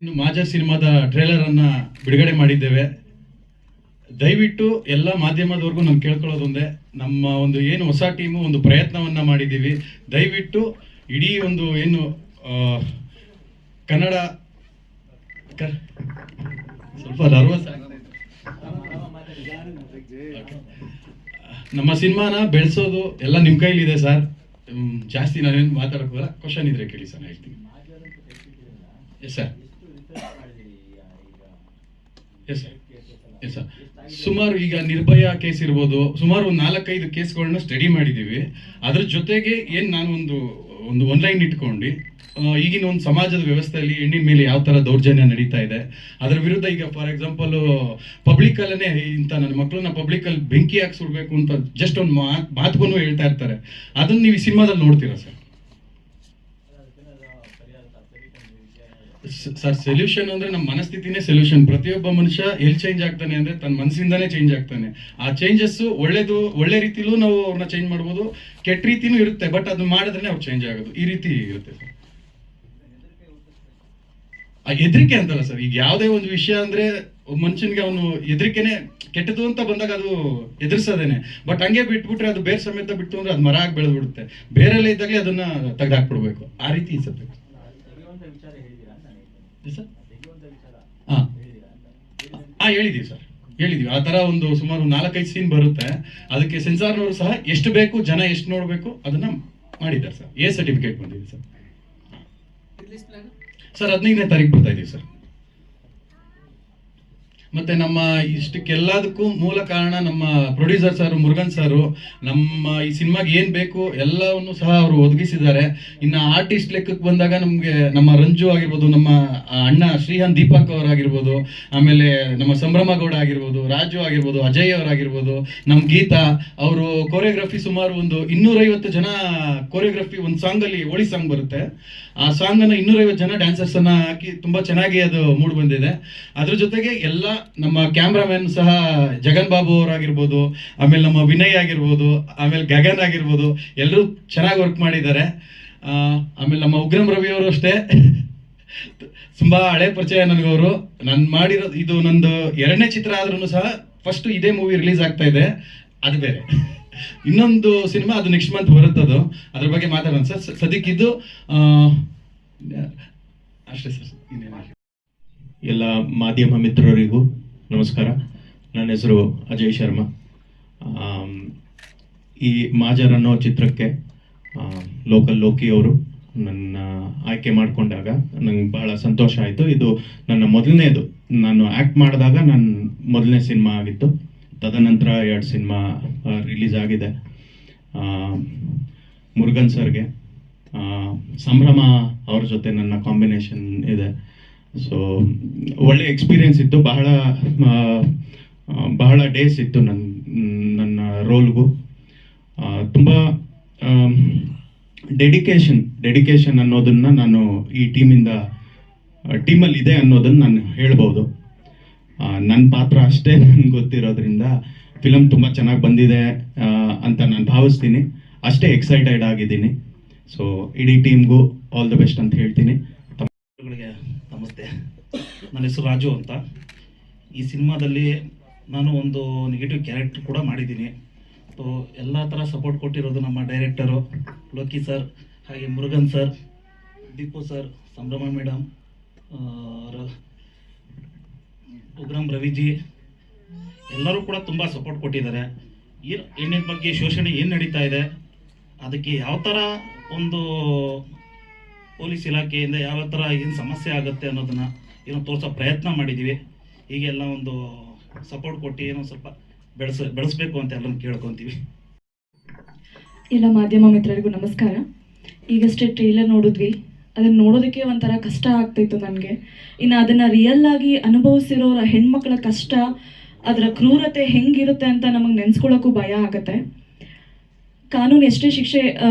ಇನ್ನು ಮಾಜಾ ಸಿನಿಮಾದ ಟ್ರೇಲರ್ ಅನ್ನ ಬಿಡುಗಡೆ ಮಾಡಿದ್ದೇವೆ. ದಯವಿಟ್ಟು ಎಲ್ಲ ಮಾಧ್ಯಮದವರೆಗೂ ನಾನು ಕೇಳ್ಕೊಳ್ಳೋದೊಂದೇ, ನಮ್ಮ ಒಂದು ಏನು ಹೊಸ ಟೀಮು ಒಂದು ಪ್ರಯತ್ನವನ್ನ ಮಾಡಿದ್ದೀವಿ. ದಯವಿಟ್ಟು ಇಡೀ ಒಂದು ಏನು ಕನ್ನಡ ಸ್ವಲ್ಪ ನರ್ವಸ್ ನಮ್ಮ ಸಿನಿಮಾನ ಬೆಳೆಸೋದು ಎಲ್ಲ ನಿಮ್ಮ ಕೈಲಿದೆ ಸರ್. ಜಾಸ್ತಿ ನಾನೇನು ಮಾತಾಡೋಕ್ಕಲ್ಲ. ಕ್ವಶನ್ ಇದ್ರೆ ಕೇಳಿ ಸರ್, ಹೇಳ್ತೀನಿ. Yes sir, yes sir, yes sir. ಸುಮಾರು ಈಗ ನಿರ್ಭಯ ಕೇಸ್ ಇರ್ಬೋದು, ಸುಮಾರು ಒಂದು 4-5 ಕೇಸ್ಗಳನ್ನ ಸ್ಟಡಿ ಮಾಡಿದ್ದೀವಿ. ಅದ್ರ ಜೊತೆಗೆ ಏನು ನಾನು ಒಂದು ಒನ್ಲೈನ್ ಇಟ್ಕೊಂಡು ಈಗಿನ ಒಂದು ಸಮಾಜದ ವ್ಯವಸ್ಥೆಯಲ್ಲಿ ಹೆಣ್ಣಿನ ಮೇಲೆ ಯಾವ ಥರ ದೌರ್ಜನ್ಯ ನಡೀತಾ ಇದೆ, ಅದರ ವಿರುದ್ಧ ಈಗ ಫಾರ್ ಎಕ್ಸಾಂಪಲ್ ಪಬ್ಲಿಕಲ್ಲೇ ಇಂಥ ನನ್ನ ಮಕ್ಕಳನ್ನ ಪಬ್ಲಿಕಲ್ಲಿ ಬೆಂಕಿ ಹಾಕಿ ಸುಡಬೇಕು ಅಂತ ಜಸ್ಟ್ ಒಂದು ಮಾತುಗೂ ಹೇಳ್ತಾ ಇರ್ತಾರೆ. ಅದನ್ನು ನೀವು ಈ ಸಿನಿಮಾದಲ್ಲಿ ನೋಡ್ತೀರಾ ಸರ್? ಸರ್, ಸೊಲ್ಯೂಷನ್ ಅಂದ್ರೆ ನಮ್ಮ ಮನಸ್ಥಿತಿನೇ ಸೊಲ್ಯೂಷನ್. ಪ್ರತಿಯೊಬ್ಬ ಮನುಷ್ಯ ಎಲ್ಲಿ ಚೇಂಜ್ ಆಗ್ತಾನೆ ಅಂದ್ರೆ ತನ್ನ ಮನಸ್ಸಿಂದಾನೇ ಚೇಂಜ್ ಆಗ್ತಾನೆ. ಆ ಚೇಂಜಸ್ ಒಳ್ಳೆ ರೀತಿಲೂ ನಾವು ಅವ್ರನ್ನ ಚೇಂಜ್ ಮಾಡ್ಬೋದು, ಕೆಟ್ಟ ರೀತಿನೂ ಇರುತ್ತೆ. ಬಟ್ ಅದು ಮಾಡಿದ್ರೆ ಅವ್ರು ಚೇಂಜ್ ಆಗೋದು ಈ ರೀತಿ ಇರುತ್ತೆ ಸರ್. ಆ ಹೆದರಿಕೆ ಅಂತಲ್ಲ ಸರ್, ಈಗ ಯಾವುದೇ ಒಂದು ವಿಷಯ ಅಂದ್ರೆ ಮನುಷ್ಯನಿಗೆ ಅವನು ಹೆದರಿಕೆನೆ. ಕೆಟ್ಟದು ಅಂತ ಬಂದಾಗ ಅದು ಎದುರಿಸೋದೇನೆ. ಬಟ್ ಹಂಗೆ ಬಿಟ್ಬಿಟ್ರೆ ಅದು ಬೇರೆ ಸಮೇತ ಬಿಟ್ಟು ಅಂದ್ರೆ ಅದು ಮರ ಆಗಿ ಬೆಳೆದ್ಬಿಡುತ್ತೆ. ಬೇರೆಲ್ಲ ಇದ್ದಾಗಲೇ ಅದನ್ನ ತೆಗೆದಾಕ್ಬಿಡ್ಬೇಕು. ಆ ರೀತಿ ಇನ್ಸುತ್ತೆ. ಹೇಳಿದೀವಿ ಸರ್, ಹೇಳಿದೀವಿ. ಆ ತರ ಒಂದು ಸುಮಾರು 4-5 ಸೀನ್ ಬರುತ್ತೆ. ಅದಕ್ಕೆ ಸೆನ್ಸಾರ್ನವರು ಸಹ ಎಷ್ಟು ಬೇಕು, ಜನ ಎಷ್ಟು ನೋಡ್ಬೇಕು ಅದನ್ನ ಮಾಡಿದ್ದಾರೆ ಸರ್. ಸರ್ಟಿಫಿಕೇಟ್ ಬಂದಿದೆ ಸರ್. ಸರ್ 15ನೇ ತಾರೀಕು ಬರ್ತಾ ಇದೀವಿ ಸರ್. ಮತ್ತೆ ನಮ್ಮ ಇಷ್ಟಕ್ಕೆಲ್ಲದಕ್ಕೂ ಮೂಲ ಕಾರಣ ನಮ್ಮ ಪ್ರೊಡ್ಯೂಸರ್ ಸರ್ ಮುರುಗನ್ ಸರ್. ನಮ್ಮ ಈ ಸಿನಿಮಾಗೆ ಏನ್ ಬೇಕು ಎಲ್ಲವನ್ನು ಸಹ ಅವರು ಒದಗಿಸಿದ್ದಾರೆ. ಇನ್ನು ಆರ್ಟಿಸ್ಟ್ ಲೆಕ್ಕಕ್ಕೆ ಬಂದಾಗ ನಮ್ಗೆ ನಮ್ಮ ರಂಜು ಆಗಿರ್ಬೋದು, ನಮ್ಮ ಅಣ್ಣ ಶ್ರೀಹಾನ್ ದೀಪಕ್ ಅವರಾಗಿರ್ಬೋದು, ಆಮೇಲೆ ನಮ್ಮ ಸಂಭ್ರಮ ಗೌಡ ಆಗಿರ್ಬೋದು, ರಾಜು ಆಗಿರ್ಬೋದು, ಅಜಯ್ ಅವರಾಗಿರ್ಬೋದು, ನಮ್ಮ ಗೀತಾ ಅವರು ಕೋರಿಯೋಗ್ರಫಿ ಸುಮಾರು ಒಂದು 250 ಜನ ಕೋರಿಯೋಗ್ರಫಿ. ಒಂದು ಸಾಂಗ್ ಅಲ್ಲಿ ಹೋಳಿ ಸಾಂಗ್ ಬರುತ್ತೆ, ಆ ಸಾಂಗ್ ಅನ್ನ 250 ಜನ ಡ್ಯಾನ್ಸರ್ಸ್ ಅನ್ನ ಹಾಕಿ ತುಂಬಾ ಚೆನ್ನಾಗಿ ಅದು ಮೂಡ್ ಬಂದಿದೆ. ಅದ್ರ ಜೊತೆಗೆ ಎಲ್ಲ ನಮ್ಮ ಕ್ಯಾಮ್ರಾಮನ್ ಸಹ ಜಗನ್ ಬಾಬು ಅವರಾಗಿರ್ಬೋದು, ಆಮೇಲೆ ನಮ್ಮ ವಿನಯ್ ಆಗಿರ್ಬೋದು, ಆಮೇಲೆ ಗಗನ್ ಆಗಿರ್ಬೋದು, ಎಲ್ಲರೂ ಚೆನ್ನಾಗಿ ವರ್ಕ್ ಮಾಡಿದ್ದಾರೆ. ಆಮೇಲೆ ನಮ್ಮ ಉಗ್ರಂ ರವಿ ಅವರು ಅಷ್ಟೇ ತುಂಬಾ ಹಳೆ ಪರಿಚಯ ನನಗವರು. ನಾನು ಮಾಡಿರೋದು ಇದು ನಂದು 2ನೇ ಚಿತ್ರ ಆದ್ರೂ ಸಹ ಫಸ್ಟ್ ಇದೇ ಮೂವಿ ರಿಲೀಸ್ ಆಗ್ತಾ ಇದೆ. ಅದು ಬೇರೆ ಇನ್ನೊಂದು ಸಿನಿಮಾ, ಅದು ನೆಕ್ಸ್ಟ್ ಮಂತ್ ಬರುತ್ತದು. ಅದ್ರ ಬಗ್ಗೆ ಮಾತಾಡೋಣ ಸರ್. ಸದ್ಯಕ್ಕಿದ್ದು ಅಷ್ಟೇ ಸರ್. ಎಲ್ಲ ಮಾಧ್ಯಮ ಮಿತ್ರರಿಗೂ ನಮಸ್ಕಾರ. ನನ್ನ ಹೆಸರು ಅಜಯ್ ಶರ್ಮಾ. ಈ ಮಾಜರ್ ಅನ್ನೋ ಚಿತ್ರಕ್ಕೆ ಲೋಕಲ್ ಲೋಕಿ ಅವರು ನನ್ನ ಆಯ್ಕೆ ಮಾಡಿಕೊಂಡಾಗ ನಂಗೆ ಬಹಳ ಸಂತೋಷ ಆಯಿತು. ಇದು ನನ್ನ ಮೊದಲನೇದು, ನಾನು ಆ್ಯಕ್ಟ್ ಮಾಡಿದಾಗ ನನ್ನ ಮೊದಲನೇ ಸಿನಿಮಾ ಆಗಿತ್ತು. ತದನಂತರ 2 ಸಿನಿಮಾ ರಿಲೀಸ್ ಆಗಿದೆ. ಮುರುಗನ್ ಸರ್ಗೆ, ಸಂಭ್ರಮ ಅವ್ರ ಜೊತೆ ನನ್ನ ಕಾಂಬಿನೇಷನ್ ಇದೆ. ಸೊ ಒಳ್ಳೆ ಎಕ್ಸ್ಪೀರಿಯನ್ಸ್ ಇತ್ತು. ಬಹಳ ಡೇಸ್ ಇತ್ತು ನನ್ನ ರೋಲ್ಗೂ. ತುಂಬ ಡೆಡಿಕೇಶನ್ ಅನ್ನೋದನ್ನ ನಾನು ಈ ಟೀಮಲ್ಲಿ ಇದೆ ಅನ್ನೋದನ್ನು ನಾನು ಹೇಳ್ಬೋದು. ನನ್ನ ಪಾತ್ರ ಅಷ್ಟೇ ನನಗೆ ಗೊತ್ತಿರೋದ್ರಿಂದ ಫಿಲಮ್ ತುಂಬ ಚೆನ್ನಾಗಿ ಬಂದಿದೆ ಅಂತ ನಾನು ಭಾವಿಸ್ತೀನಿ. ಅಷ್ಟೇ ಎಕ್ಸೈಟೆಡ್ ಆಗಿದ್ದೀನಿ. ಸೊ ಇಡೀ ಟೀಮ್ಗೂ ಆಲ್ ದ ಬೆಸ್ಟ್ ಅಂತ ಹೇಳ್ತೀನಿ. ನಮಸ್ತೆ, ನನ್ನ ಹೆಸರು ರಾಜು ಅಂತ. ಈ ಸಿನಿಮಾದಲ್ಲಿ ನಾನು ಒಂದು ನೆಗೆಟಿವ್ ಕ್ಯಾರೆಕ್ಟರ್ ಕೂಡ ಮಾಡಿದ್ದೀನಿ. ಸೊ ಎಲ್ಲ ಥರ ಸಪೋರ್ಟ್ ಕೊಟ್ಟಿರೋದು ನಮ್ಮ ಡೈರೆಕ್ಟರು ಲೋಕಿ ಸರ್, ಹಾಗೆ ಮುರುಗನ್ ಸರ್, ದೀಪು ಸರ್, ಸಂಭ್ರಮ ಮೇಡಮ್, ಉಗ್ರಂ ರವಿಜಿ, ಎಲ್ಲರೂ ಕೂಡ ತುಂಬ ಸಪೋರ್ಟ್ ಕೊಟ್ಟಿದ್ದಾರೆ. ಹೆಣ್ಣಿನ ಬಗ್ಗೆ ಶೋಷಣೆ ಏನು ನಡೀತಾ ಇದೆ, ಅದಕ್ಕೆ ಯಾವ ಥರ ಒಂದು ಪೊಲೀಸ್ ಇಲಾಖೆಯಿಂದ ಯಾವ ಥರ ಏನು ಸಮಸ್ಯೆ ಆಗುತ್ತೆ ಅನ್ನೋದನ್ನು ಏನೋ ತೋರಿಸೋ ಪ್ರಯತ್ನ ಮಾಡಿದ್ದೀವಿ. ಹೀಗೆಲ್ಲ ಒಂದು ಸಪೋರ್ಟ್ ಕೊಟ್ಟು ಏನೋ ಸ್ವಲ್ಪ ಬೆಳೆಸಬೇಕು ಅಂತ ಎಲ್ಲರೂ ಕೇಳ್ಕೊತೀವಿ. ಎಲ್ಲ ಮಾಧ್ಯಮ ಮಿತ್ರರಿಗೂ ನಮಸ್ಕಾರ. ಈಗಷ್ಟೇ ಟ್ರೇಲರ್ ನೋಡಿದ್ವಿ. ಅದನ್ನು ನೋಡೋದಕ್ಕೆ ಒಂಥರ ಕಷ್ಟ ಆಗ್ತಾಯಿತ್ತು ನನಗೆ. ಇನ್ನು ಅದನ್ನು ರಿಯಲ್ ಆಗಿ ಅನುಭವಿಸಿರೋರ ಹೆಣ್ಮಕ್ಳ ಕಷ್ಟ, ಅದರ ಕ್ರೂರತೆ ಹೆಂಗಿರುತ್ತೆ ಅಂತ ನಮಗೆ ನೆನೆಸ್ಕೊಳ್ಳೋಕ್ಕೂ ಭಯ ಆಗುತ್ತೆ. ಕಾನೂನು ಎಷ್ಟೇ ಶಿಕ್ಷೆ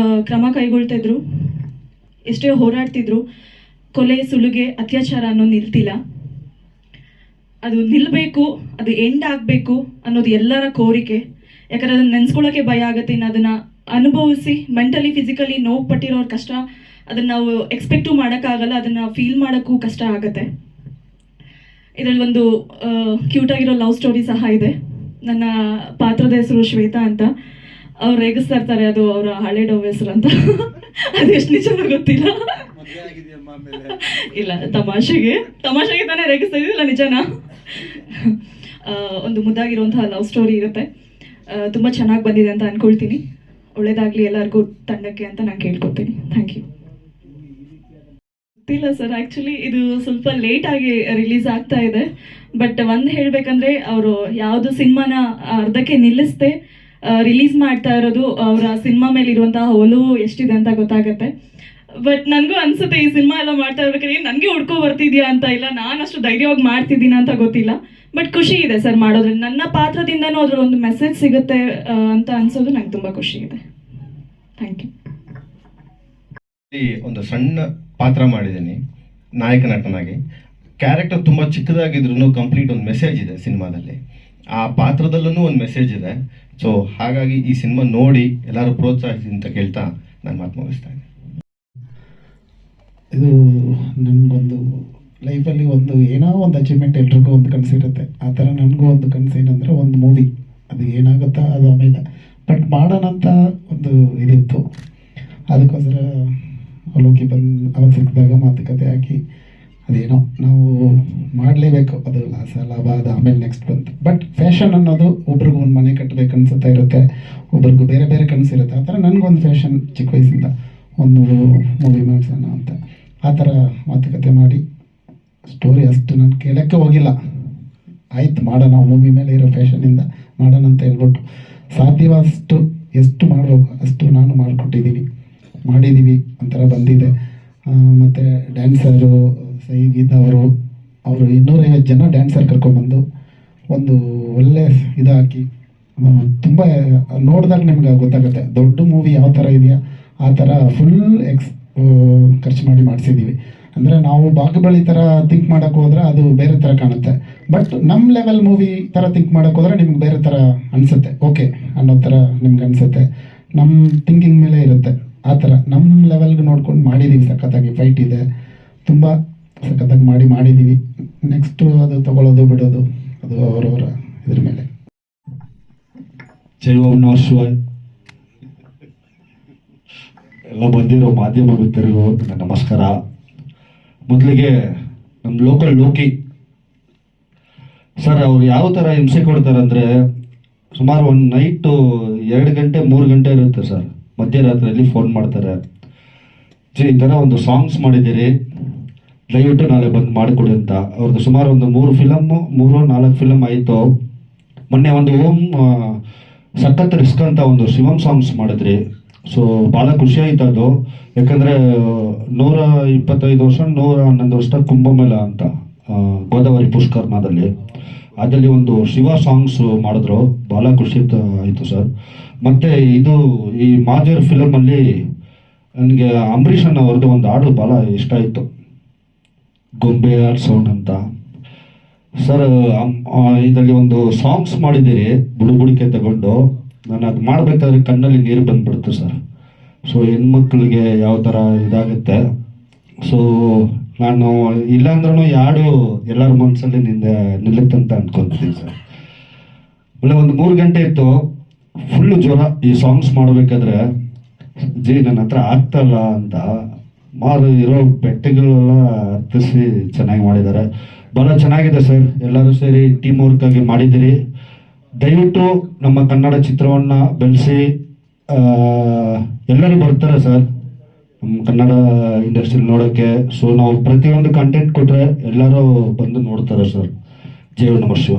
ಕ್ರಮ ಕೈಗೊಳ್ತಿದ್ರು, ಎಷ್ಟೇ ಹೋರಾಡ್ತಿದ್ರು, ಕೊಲೆ, ಸುಲಿಗೆ, ಅತ್ಯಾಚಾರ ಅನ್ನೋದು ನಿಲ್ತಿಲ್ಲ. ಅದು ನಿಲ್ಲಬೇಕು, ಅದು ಎಂಡ್ ಆಗಬೇಕು ಅನ್ನೋದು ಎಲ್ಲರ ಕೋರಿಕೆ. ಯಾಕಂದರೆ ಅದನ್ನು ನೆನೆಸ್ಕೊಳ್ಳೋಕ್ಕೆ ಭಯ ಆಗುತ್ತೆ. ಇನ್ನು ಅದನ್ನು ಅನುಭವಿಸಿ ಮೆಂಟಲಿ ಫಿಸಿಕಲಿ ನೋವು ಪಟ್ಟಿರೋರ ಕಷ್ಟ ಅದನ್ನು ನಾವು ಎಕ್ಸ್ಪೆಕ್ಟು ಮಾಡೋಕ್ಕಾಗಲ್ಲ. ಅದನ್ನು ಫೀಲ್ ಮಾಡೋಕ್ಕೂ ಕಷ್ಟ ಆಗುತ್ತೆ. ಇದರಲ್ಲಿ ಒಂದು ಕ್ಯೂಟ್ ಆಗಿರೋ ಲವ್ ಸ್ಟೋರಿ ಸಹ ಇದೆ. ನನ್ನ ಪಾತ್ರದ ಹೆಸರು ಶ್ವೇತಾ ಅಂತ. ಅವ್ರು ರೇಗಿಸ್ತಾ ಇರ್ತಾರೆ, ಅದು ಅವರ ಹಳೆ ಡವ್ ಹೆಸರು ಅಂತ. ಅದೆಷ್ಟು ನಿಜನೂ ಗೊತ್ತಿಲ್ಲ. ಇಲ್ಲ, ತಮಾಷೆಗೆ ತಾನೇ ರೇಗಿಸ್ತಾ ಇದ್ದಿಲ್ಲ, ನಿಜನಾ? ಒಂದು ಮುದ್ದಾಗಿರುವಂತಹ ಲವ್ ಸ್ಟೋರಿ ಇರುತ್ತೆ. ತುಂಬ ಚೆನ್ನಾಗಿ ಬಂದಿದೆ ಅಂತ ಅಂದ್ಕೊಳ್ತೀನಿ. ಒಳ್ಳೇದಾಗಲಿ ಎಲ್ಲರಿಗೂ, ತಂಡಕ್ಕೆ ಅಂತ ನಾನು ಕೇಳ್ಕೊತೀನಿ. Thank you. ಗೊತ್ತಿಲ್ಲ ಸರ್, ಆ್ಯಕ್ಚುಲಿ ಇದು ಸ್ವಲ್ಪ ಲೇಟಾಗಿ ರಿಲೀಸ್ ಆಗ್ತಾ ಇದೆ. ಬಟ್ ಒಂದು ಹೇಳಬೇಕಂದ್ರೆ, ಅವರು ಯಾವುದು ಸಿನಿಮಾನ ಅರ್ಧಕ್ಕೆ ನಿಲ್ಲಿಸದೆ ರಿಲೀಸ್ ಮಾಡ್ತಾ ಇರೋದು ಅವರ ಸಿನಿಮಾ ಮೇಲೆ ಇರುವಂತಹ ಒಲವು ಎಷ್ಟಿದೆ ಅಂತ ಗೊತ್ತಾಗುತ್ತೆ. ಬಟ್ ನನಗೂ ಅನ್ಸುತ್ತೆ, ಈ ಸಿನಿಮಾ ಎಲ್ಲ ಮಾಡ್ತಾ ಇರ್ಬೇಕಾದ್ರೆ ನನಗೆ ಹುಡ್ಕೋ ಬರ್ತಿದ್ಯಾ ಅಂತ. ಇಲ್ಲ, ನಾನು ಅಷ್ಟು ಧೈರ್ಯವಾಗಿ ಮಾಡ್ತಿದ್ದೀನ ಅಂತ ಗೊತ್ತಿಲ್ಲ. ಬಟ್ ಖುಷಿ ಇದೆ ಸರ್ ಮಾಡೋದ್ರಿಂದ. ನನ್ನ ಪಾತ್ರದಿಂದನೂ ಅದ್ರ ಒಂದು ಮೆಸೇಜ್ ಸಿಗುತ್ತೆ ಅಂತ ಅನ್ಸೋದು ನಂಗೆ ತುಂಬ ಖುಷಿ ಇದೆ. Thank you. ಒಂದು ಸಣ್ಣ ಪಾತ್ರ ಮಾಡಿದ್ದೀನಿ ನಾಯಕ ನಟನಾಗಿ. ಕ್ಯಾರೆಕ್ಟರ್ ತುಂಬ ಚಿಕ್ಕದಾಗಿದ್ರು ಕಂಪ್ಲೀಟ್ ಒಂದು ಮೆಸೇಜ್ ಇದೆ ಸಿನಿಮಾದಲ್ಲಿ. ಆ ಪಾತ್ರದಲ್ಲೂ ಒಂದು ಮೆಸೇಜ್ ಇದೆ. ಸೊ ಹಾಗಾಗಿ ಈ ಸಿನಿಮಾ ನೋಡಿ ಎಲ್ಲರೂ ಪ್ರೋತ್ಸಾಹಿಸಿ ಅಂತ ಕೇಳ್ತಾ ನಾನು ಮಾತು ಮುಗಿಸ್ತಾ ಇದ್ದೀನಿ. ಇದು ನನಗೊಂದು ಲೈಫಲ್ಲಿ ಒಂದು ಏನೋ ಒಂದು ಅಚೀವ್ಮೆಂಟ್ ಎಲ್ರಿಗೂ ಒಂದು ಕನಸಿರುತ್ತೆ. ಆ ಥರ ನನಗೂ ಒಂದು ಕನಸು ಏನಂದರೆ ಒಂದು ಮೂವಿ. ಅದು ಏನಾಗುತ್ತಾ ಅದು ಆಮೇಲೆ, ಬಟ್ ಮಾಡೋಣ ಅಂತ ಒಂದು ಇದಿತ್ತು. ಅದಕ್ಕೋಸ್ಕರ ಅವಲೋಕಿ ಅವಾಗ ಸಿಕ್ಕಿದಾಗ ಮಾತುಕತೆ ಹಾಕಿ ಅದೇನೋ ನಾವು ಮಾಡಲೇಬೇಕು, ಅದು ಲಾಭ ಅದು ಆಮೇಲೆ ನೆಕ್ಸ್ಟ್ ಬಂತು. ಬಟ್ ಫ್ಯಾಷನ್ ಅನ್ನೋದು ಒಬ್ರಿಗೂ ಒಂದು ಮನೆ ಕಟ್ಟಬೇಕು ಅನ್ಸುತ್ತಾ ಇರುತ್ತೆ, ಒಬ್ರಿಗೂ ಬೇರೆ ಬೇರೆ ಕನಸಿರುತ್ತೆ. ಆ ಥರ ನನಗೊಂದು ಫ್ಯಾಷನ್ ಚಿಕ್ಕ ವಯಸ್ಸಿಂದ ಒಂದು ಮೂವಿ ಮಾಡಿಸೋಣ ಅಂತ ಆ ಥರ ಮಾತುಕತೆ ಮಾಡಿ, ಸ್ಟೋರಿ ಅಷ್ಟು ನಾನು ಕೇಳೋಕ್ಕೆ ಹೋಗಿಲ್ಲ. ಆಯ್ತು ಮಾಡೋಣ, ಮೂವಿ ಮೇಲೆ ಇರೋ ಫ್ಯಾಷನಿಂದ ಮಾಡೋಣ ಅಂತ ಹೇಳ್ಬಿಟ್ಟು ಸಾಧ್ಯವಾದಷ್ಟು ಎಷ್ಟು ಮಾಡಬೇಕು ಅಷ್ಟು ನಾನು ಮಾಡಿದ್ದೀವಿ ಒಂಥರ ಬಂದಿದೆ. ಮತ್ತು ಡ್ಯಾನ್ಸರು ಸಂಗೀತ ಅವರು 250 ಜನ ಡ್ಯಾನ್ಸರ್ ಕರ್ಕೊಂಡ್ಬಂದು ಒಂದು ಒಳ್ಳೆ ಇದು ಹಾಕಿ ತುಂಬ ನೋಡಿದಾಗ ನಿಮ್ಗೆ ಗೊತ್ತಾಗುತ್ತೆ ದೊಡ್ಡ ಮೂವಿ ಯಾವ ಥರ ಇದೆಯಾ ಆ ಥರ ಫುಲ್ ಖರ್ಚು ಮಾಡಿ ಮಾಡಿಸಿದ್ದೀವಿ. ಅಂದರೆ ನಾವು ಬಾಹುಬಲಿ ಥರ ಥಿಂಕ್ ಮಾಡೋಕ್ಕೆ ಹೋದ್ರೆ ಅದು ಬೇರೆ ಥರ ಕಾಣುತ್ತೆ. ಬಟ್ ನಮ್ಮ ಲೆವೆಲ್ ಮೂವಿ ಥರ ಥಿಂಕ್ ಮಾಡೋಕ್ಕೆ ಹೋದ್ರೆ ನಿಮ್ಗೆ ಬೇರೆ ಥರ ಅನಿಸುತ್ತೆ, ಓಕೆ ಅನ್ನೋ ಥರ ನಿಮ್ಗೆ ಅನಿಸುತ್ತೆ. ನಮ್ಮ ಥಿಂಕಿಂಗ್ ಮೇಲೆ ಇರುತ್ತೆ. ಆ ಥರ ನಮ್ಮ ಲೆವೆಲ್ಗೆ ನೋಡ್ಕೊಂಡು ಮಾಡಿದ್ದೀವಿ. ಸಖತ್ತಾಗಿ ಫೈಟ್ ಇದೆ, ತುಂಬ ಸಖತ್ತಾಗಿ ಮಾಡಿದ್ದೀವಿ. ನೆಕ್ಸ್ಟು ಅದು ತಗೊಳ್ಳೋದು ಬಿಡೋದು ಅದು ಅವರವರ ಇದ್ರ ಮೇಲೆ. ಜೈ ಓಂ ನಮಃ ಶಿವಾಯ. ಎಲ್ಲ ಬಂದಿರೋ ಮಾಧ್ಯಮ ಮಿತ್ರರಿಗೂ ನನ್ನ ನಮಸ್ಕಾರ. ಮೊದಲಿಗೆ ನಮ್ಮ ಲೋಕಲ್ ಲೋಕಿ ಸರ್, ಅವ್ರು ಯಾವ ಥರ ಹಿಂಸೆ ಕೊಡ್ತಾರೆ ಅಂದರೆ, ಸುಮಾರು ಒಂದು ನೈಟು 2 ಗಂಟೆ 3 ಗಂಟೆ ಇರುತ್ತೆ ಸರ್, ಮಧ್ಯರಾತ್ರಿಯಲ್ಲಿ ಫೋನ್ ಮಾಡ್ತಾರೆ. ಈ ಥರ ಒಂದು ಸಾಂಗ್ಸ್ ಮಾಡಿದ್ದೀರಿ, ದಯವಿಟ್ಟು ನಾಳೆ ಬಂದು ಮಾಡಿಕೊಡಿ ಅಂತ. ಅವ್ರದ್ದು ಸುಮಾರು ಒಂದು 3-4 ಫಿಲಮ್ ಆಯಿತು. ಮೊನ್ನೆ ಒಂದು ಓಂ ಸಖತ್ ರಿಸ್ಕ್ ಅಂತ ಒಂದು ಶಿವಮ್ ಸಾಂಗ್ಸ್ ಮಾಡಿದ್ರಿ. ಸೊ ಭಾಳ ಖುಷಿ ಆಯ್ತು ಅದು. ಯಾಕಂದರೆ 125 ವರ್ಷ 111 ವರ್ಷ ಕುಂಭಮೇಳ ಅಂತ ಗೋದಾವರಿ ಪುಷ್ಕರ್ಣದಲ್ಲಿ ಅದರಲ್ಲಿ ಒಂದು ಶಿವ ಸಾಂಗ್ಸ್ ಮಾಡಿದ್ರು. ಭಾಳ ಖುಷಿ ಆಯಿತು ಸರ್. ಮತ್ತು ಈ ಮಾಜರ್ ಫಿಲಮಲ್ಲಿ ನನಗೆ ಅಂಬರೀಷ್ ಅವ್ರದ್ದು ಒಂದು ಹಾಡು ಭಾಳ ಇಷ್ಟ ಆಯಿತು, ಗೊಂಬೆ ಆಡ್ ಸೌಂಡ್ ಅಂತ. ಸರ್ ಇದರಲ್ಲಿ ಒಂದು ಸಾಂಗ್ಸ್ ಮಾಡಿದ್ದೀರಿ ಬುಡುಬುಡಿಕೆ ತಗೊಂಡು. ನಾನು ಅದು ಮಾಡಬೇಕಾದ್ರೆ ಕಣ್ಣಲ್ಲಿ ನೀರು ಬಂದ್ಬಿಡ್ತು ಸರ್. ಸೊ ಹೆಣ್ಮಕ್ಳಿಗೆ ಯಾವ ಥರ ಇದಾಗುತ್ತೆ. ಸೊ ನಾನು ಇಲ್ಲಾಂದ್ರೂ ಯಾಡು ಎಲ್ಲರ ಮನಸ್ಸಲ್ಲಿ ನಿಲ್ಲುತ್ತಂತ ಅಂದ್ಕೊಳ್ತೀನಿ ಸರ್. ಆಮೇಲೆ ಒಂದು 3 ಗಂಟೆ ಇತ್ತು, ಫುಲ್ಲು ಜ್ವರ. ಈ ಸಾಂಗ್ಸ್ ಮಾಡಬೇಕಾದ್ರೆ ನನ್ನ ಹತ್ರ ಆಗ್ತಲ್ಲ ಅಂತ ಇರೋ ಬೆಟ್ಟಗಳೆಲ್ಲ ಹತ್ತಿಸಿ ಚೆನ್ನಾಗಿ ಮಾಡಿದ್ದಾರೆ. ಭಾಳ ಚೆನ್ನಾಗಿದೆ ಸರ್. ಎಲ್ಲರೂ ಸೇರಿ ಟೀಮ್ ವರ್ಕ್ ಆಗಿ ಮಾಡಿದ್ದೀರಿ. ದಯವಿಟ್ಟು ನಮ್ಮ ಕನ್ನಡ ಚಿತ್ರವನ್ನು ಬೆಳೆಸಿ. ಎಲ್ಲರೂ ಬರ್ತಾರೆ ಸರ್ ನಮ್ಮ ಕನ್ನಡ ಇಂಡಸ್ಟ್ರಿ ನೋಡೋಕ್ಕೆ. ಸೊ ನಾವು ಪ್ರತಿಯೊಂದು ಕಂಟೆಂಟ್ ಕೊಟ್ಟರೆ ಎಲ್ಲರೂ ಬಂದು ನೋಡ್ತಾರೆ ಸರ್. ಜೈ ನಮಃ ಶಿವ.